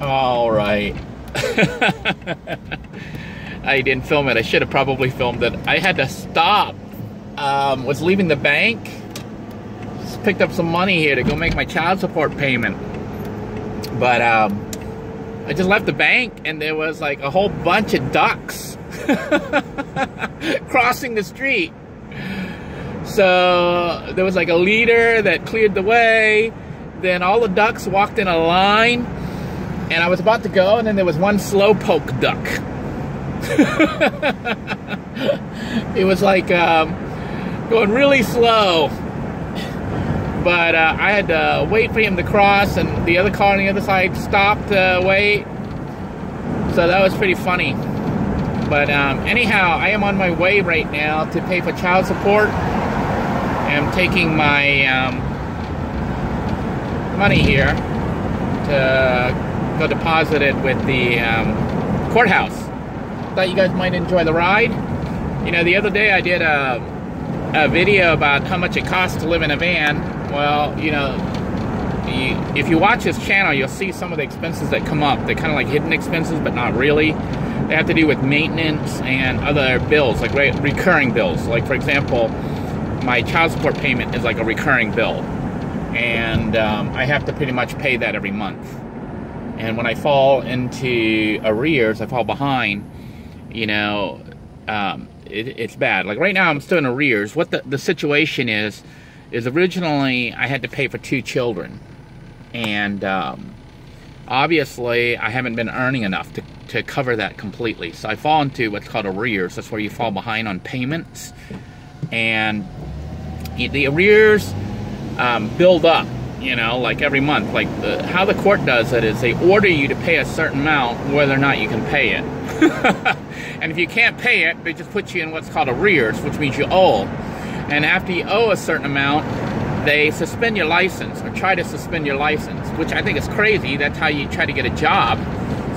All right. I didn't film it. I should have probably filmed it. I had to stop. Was leaving the bank. Just picked up some money here to go make my child support payment. But I just left the bank and there was like a whole bunch of ducks crossing the street. So there was like a leader that cleared the way. Then all the ducks walked in a line. And I was about to go, and then there was one slowpoke duck. It was like going really slow. But I had to wait for him to cross, and the other car on the other side stopped to wait. So that was pretty funny. But anyhow, I am on my way right now to pay for child support. I'm taking my money here to go deposit it with the courthouse. Thought you guys might enjoy the ride. You know, the other day I did a video about how much it costs to live in a van. Well, you know, if you watch this channel, you'll see some of the expenses that come up. They're kind of like hidden expenses, but not really. They have to do with maintenance and other bills, like recurring bills. Like, for example, my child support payment is like a recurring bill. And I have to pretty much pay that every month. And when I fall into arrears, I fall behind, you know, it's bad. Like right now, I'm still in arrears. What the situation is originally I had to pay for 2 children. And obviously, I haven't been earning enough to cover that completely. So I fall into what's called arrears. That's where you fall behind on payments. And the arrears build up. You know, like every month. Like how the court does it is they order you to pay a certain amount whether or not you can pay it. And if you can't pay it, they just put you in what's called arrears, which means you owe. And after you owe a certain amount, they suspend your license or try to suspend your license, which I think is crazy. That's how you try to get a job.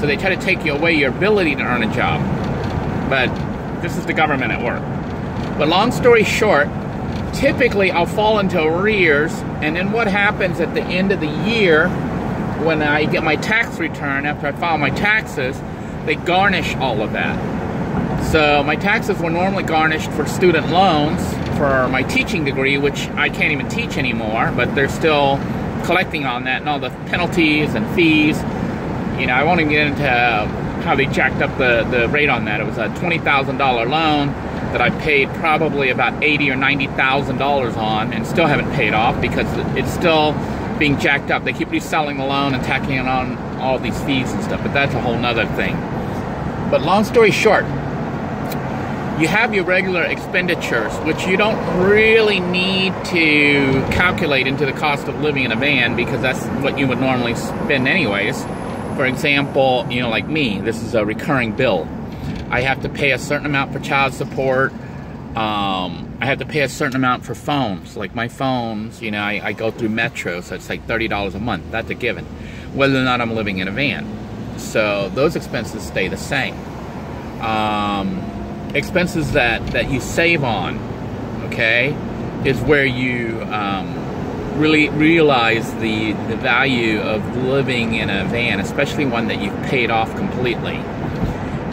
So they try to take you away your ability to earn a job. But this is the government at work. But long story short, typically I'll fall into arrears, and then what happens at the end of the year when I get my tax return after I file my taxes, they garnish all of that. So my taxes were normally garnished for student loans for my teaching degree, which I can't even teach anymore, but they're still collecting on that and all the penalties and fees. You know, I won't even get into how they jacked up the rate on that. It was a $20,000 loan that I paid probably about $80,000 or $90,000 on and still haven't paid off because it's still being jacked up. They keep reselling the loan and tacking it on all these fees and stuff, but that's a whole nother thing. But long story short, you have your regular expenditures, which you don't really need to calculate into the cost of living in a van because that's what you would normally spend anyways. For example, you know, like me, this is a recurring bill. I have to pay a certain amount for child support. I have to pay a certain amount for phones. Like my phones, you know, I go through Metro, so it's like $30 a month. That's a given, whether or not I'm living in a van. So those expenses stay the same. Expenses that you save on, okay, is where you really realize the value of living in a van, especially one that you've paid off completely.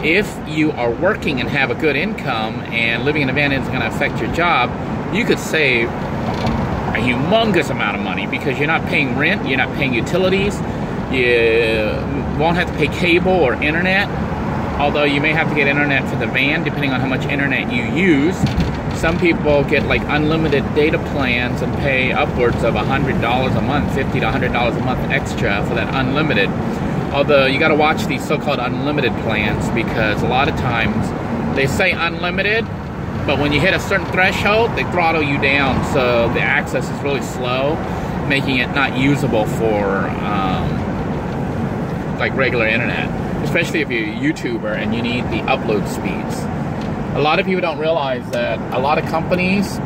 If you are working and have a good income and living in a van isn't going to affect your job, you could save a humongous amount of money because you're not paying rent, you're not paying utilities, you won't have to pay cable or internet, although you may have to get internet for the van depending on how much internet you use. Some people get like unlimited data plans and pay upwards of $100 a month, $50 to $100 a month extra for that unlimited. Although you got to watch these so-called unlimited plans because a lot of times they say unlimited, but when you hit a certain threshold, they throttle you down, so the access is really slow, making it not usable for like regular internet, especially if you're a YouTuber and you need the upload speeds. A lot of people don't realize that a lot of companies,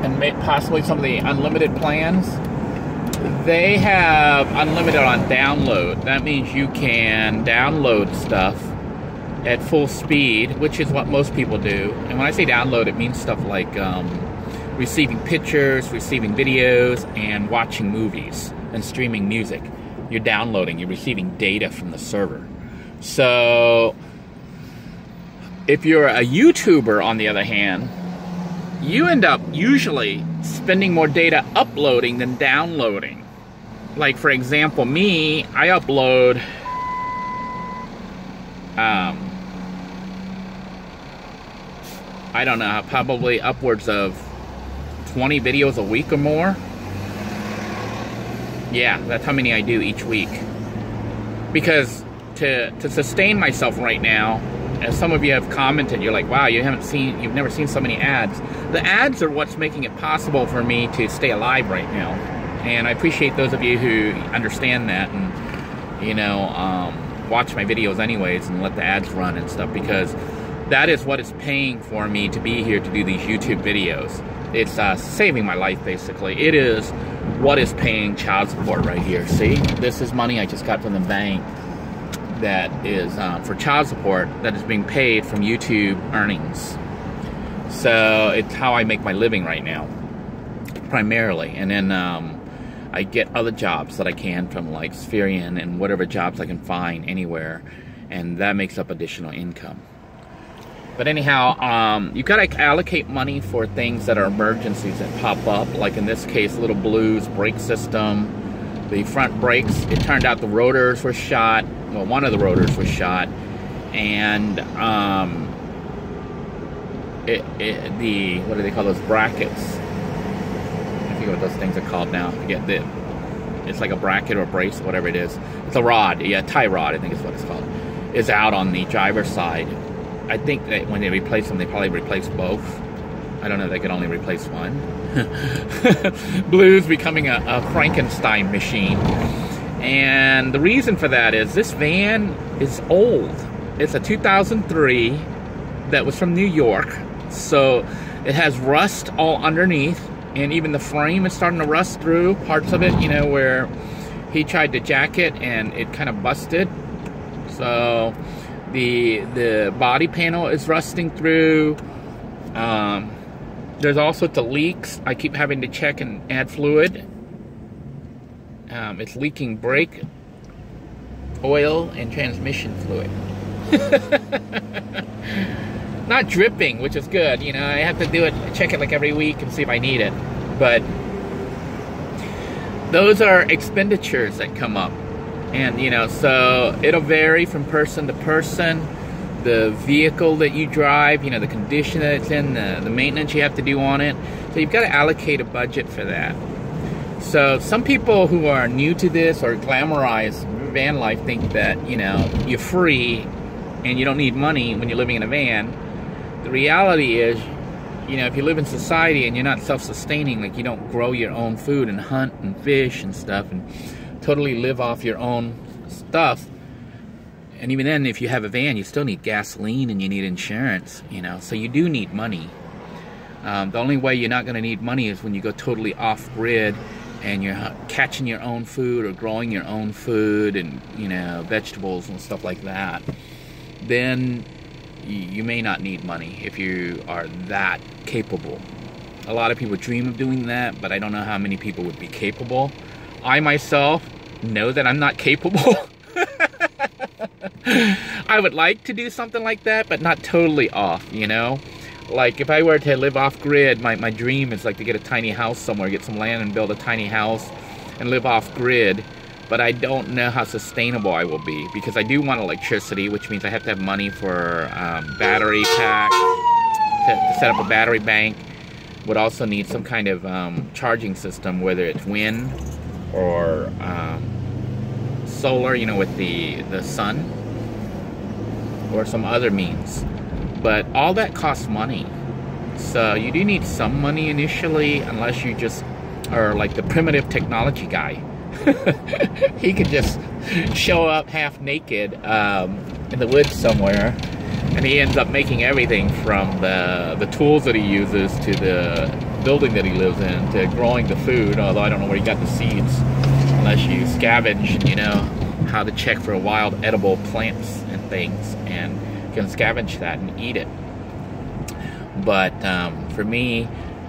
and possibly some of the unlimited plans, they have unlimited on download. That means you can download stuff at full speed, which is what most people do. And when I say download, it means stuff like receiving pictures, receiving videos, and watching movies and streaming music. you're downloading, you're receiving data from the server. So if you're a YouTuber, on the other hand, you end up usually spending more data uploading than downloading. Like, for example, me, I upload I don't know, probably upwards of 20 videos a week or more. Yeah, that's how many I do each week. Because to sustain myself right now, as some of you have commented, you're like, wow, you've never seen so many ads. The ads are what's making it possible for me to stay alive right now. And I appreciate those of you who understand that and, you know, watch my videos anyways and let the ads run and stuff, because that is what is paying for me to be here to do these YouTube videos. It's saving my life, basically. It is what is paying child support right here. See, this is money I just got from the bank that is for child support that is being paid from YouTube earnings. So it's how I make my living right now, primarily. And then I get other jobs that I can from like Spherian and whatever jobs I can find anywhere, and that makes up additional income. But anyhow, you gotta allocate money for things that are emergencies that pop up. Like in this case, Little Blue's brake system, the front brakes. It turned out the rotors were shot. Well, one of the rotors was shot, and what do they call those brackets? I forget what those things are called now. It's like a bracket or a brace, whatever it is. It's a rod, yeah, tie rod, I think is what it's called. Is out on the driver's side. I think that when they replace them, they probably replace both. I don't know, they could only replace one. Blue's becoming a Frankenstein machine. And the reason for that is this van is old. It's a 2003 that was from New York. So it has rust all underneath, and even the frame is starting to rust through parts of it, you know, where he tried to jack it and it kind of busted. So the body panel is rusting through. There's all sorts of leaks. I keep having to check and add fluid. It's leaking brake oil and transmission fluid. Not dripping, which is good. You know, I have to do it, check it like every week and see if I need it. But those are expenditures that come up. And, you know, so it'll vary from person to person. The vehicle that you drive, you know, the condition that it's in, the maintenance you have to do on it. So you've got to allocate a budget for that. So some people who are new to this or glamorize van life think that, you know, you're free and you don't need money when you're living in a van. The reality is, you know, if you live in society and you're not self-sustaining, like you don't grow your own food and hunt and fish and stuff and totally live off your own stuff. And even then, if you have a van, you still need gasoline and you need insurance, you know, so you do need money. The only way you're not going to need money is when you go totally off-grid and you're catching your own food or growing your own food and, you know, vegetables and stuff like that. Then you may not need money if you are that capable. A lot of people dream of doing that, but I don't know how many people would be capable. I myself know that I'm not capable. I would like to do something like that, but not totally off, you know? Like, if I were to live off-grid, my dream is like to get a tiny house somewhere, get some land and build a tiny house and live off-grid. But I don't know how sustainable I will be, because I do want electricity, which means I have to have money for battery pack, to set up a battery bank. Would also need some kind of charging system, whether it's wind or solar, you know, with the sun, or some other means. But all that costs money. So you do need some money initially, unless you just are like the primitive technology guy. He could just show up half naked in the woods somewhere, and he ends up making everything from the tools that he uses to the building that he lives in to growing the food, although I don't know where he got the seeds, unless you scavenge and you know how to check for wild edible plants and things, and you can scavenge that and eat it. But for me,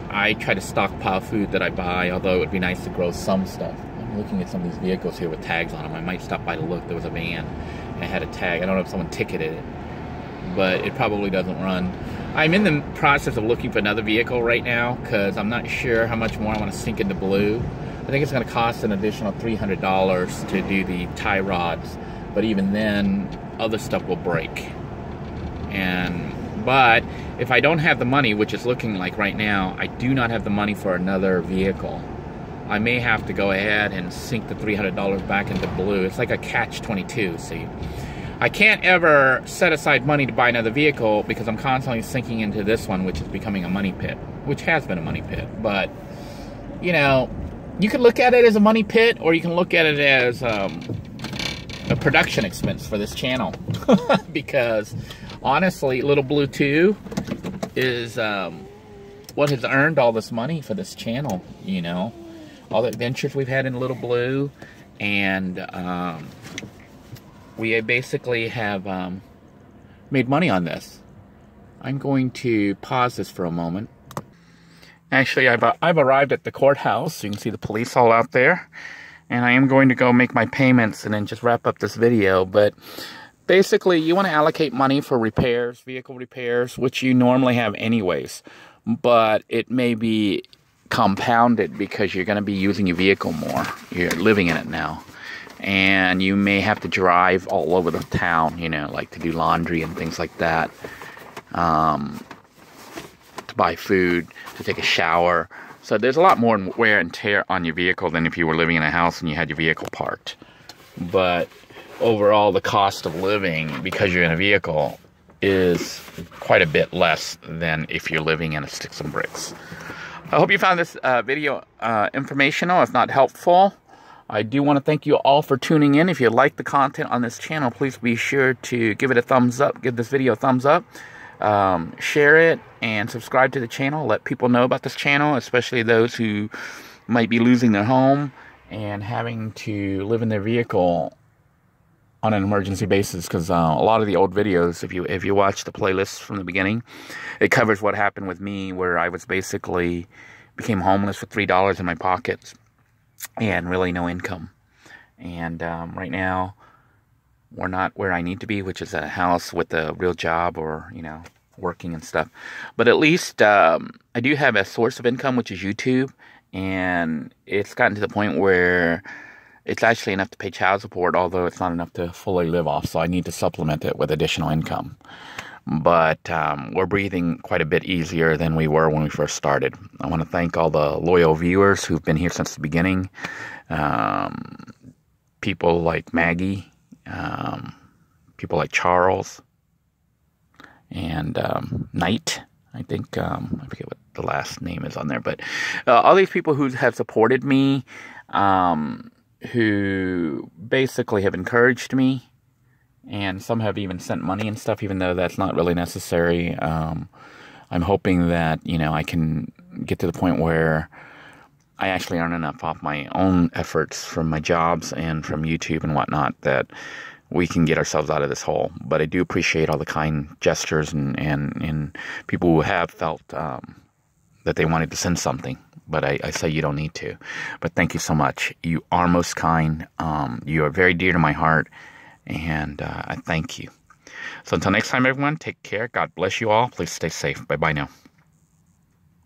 I try to stockpile food that I buy, although it would be nice to grow some stuff. I'm looking at some of these vehicles here with tags on them. I might stop by to look. There was a van and it had a tag. I don't know if someone ticketed it, but it probably doesn't run. I'm in the process of looking for another vehicle right now because I'm not sure how much more I want to sink into blue. I think it's going to cost an additional $300 to do the tie rods, but even then, other stuff will break. But if I don't have the money, which is looking like right now, I do not have the money for another vehicle. I may have to go ahead and sink the $300 back into blue. It's like a catch-22, see. I can't ever set aside money to buy another vehicle because I'm constantly sinking into this one, which is becoming a money pit, which has been a money pit. But, you know, you can look at it as a money pit, or you can look at it as a production expense for this channel. Because, honestly, Little Blue 2 is what has earned all this money for this channel, you know. All the adventures we've had in Little Blue, and we basically have made money on this. I'm going to pause this for a moment. Actually, I've arrived at the courthouse. You can see the police all out there. And I am going to go make my payments and then just wrap up this video. But basically, you want to allocate money for repairs, vehicle repairs, which you normally have anyways. But it may be compounded because you're going to be using your vehicle more. You're living in it now. And you may have to drive all over the town, you know, like to do laundry and things like that. To buy food, to take a shower. So there's a lot more wear and tear on your vehicle than if you were living in a house and you had your vehicle parked. But overall, the cost of living, because you're in a vehicle, is quite a bit less than if you're living in a sticks and bricks. I hope you found this video informational, if not helpful. I do want to thank you all for tuning in. If you like the content on this channel, please be sure to give it a thumbs up. Give this video a thumbs up. Share it and subscribe to the channel. Let people know about this channel, especially those who might be losing their home and having to live in their vehicle on an emergency basis. Because a lot of the old videos, if you watch the playlist from the beginning, it covers what happened with me, where I was basically became homeless with $3 in my pockets and really no income. And right now, we're not where I need to be, which is a house with a real job or, you know, working and stuff. But at least I do have a source of income, which is YouTube. And it's gotten to the point where it's actually enough to pay child support, although it's not enough to fully live off. So I need to supplement it with additional income. But we're breathing quite a bit easier than we were when we first started. I want to thank all the loyal viewers who've been here since the beginning. People like Maggie. People like Charles and Knight, I think. I forget what the last name is on there, but all these people who have supported me, who basically have encouraged me, and some have even sent money and stuff, even though that's not really necessary. I'm hoping that, you know, I can get to the point where I actually earn enough off my own efforts from my jobs and from YouTube and whatnot that we can get ourselves out of this hole. But I do appreciate all the kind gestures and people who have felt that they wanted to send something. But I say you don't need to. But thank you so much. You are most kind. You are very dear to my heart. And I thank you. So until next time, everyone, take care. God bless you all. Please stay safe. Bye-bye now.